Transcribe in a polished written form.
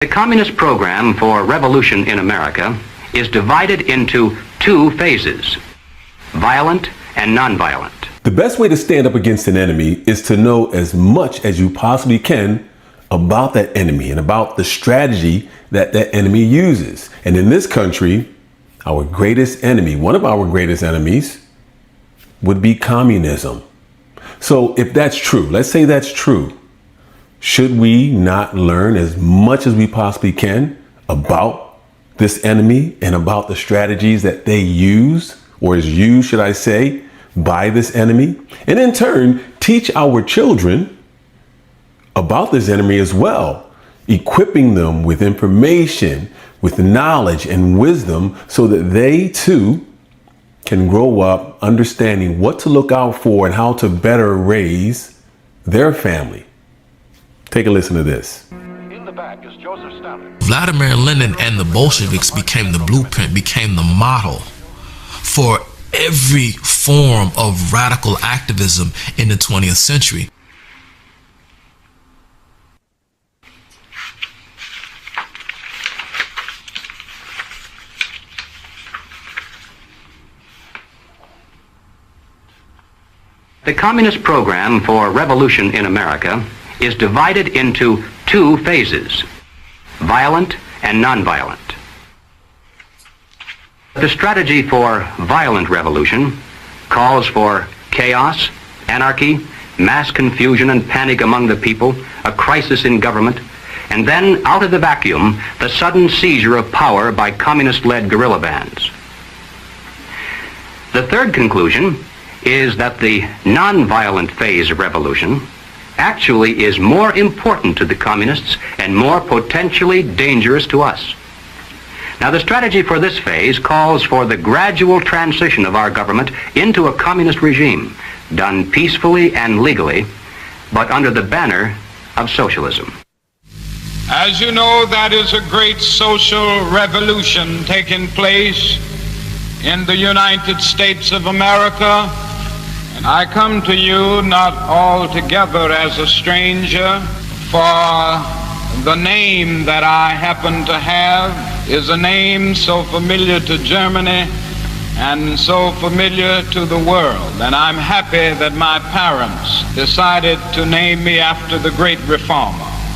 The communist program for revolution in America is divided into two phases, violent and nonviolent. The best way to stand up against an enemy is to know as much as you possibly can about that enemy and about the strategy that that enemy uses. And in this country, our greatest enemy, one of our greatest enemies, would be communism. So if that's true, let's say that's true, should we not learn as much as we possibly can about this enemy and about the strategies that they use, or is used, should I say, by this enemy? And in turn, teach our children about this enemy as well, equipping them with information, with knowledge and wisdom so that they too can grow up understanding what to look out for and how to better raise their family. Take a listen to this. In the back is Joseph Stalin. Vladimir Lenin and the Bolsheviks became the blueprint, became the model for every form of radical activism in the 20th century. The communist program for revolution in America is divided into two phases, violent and nonviolent. The strategy for violent revolution calls for chaos, anarchy, mass confusion and panic among the people, a crisis in government, and then, out of the vacuum, the sudden seizure of power by communist-led guerrilla bands. The third conclusion is that the nonviolent phase of revolution actually is more important to the communists and more potentially dangerous to us. Now, the strategy for this phase calls for the gradual transition of our government into a communist regime, done peacefully and legally, but under the banner of socialism. As you know, that is a great social revolution taking place in the United States of America. And I come to you not altogether as a stranger, for the name that I happen to have is a name so familiar to Germany and so familiar to the world. And I'm happy that my parents decided to name me after the great reformer.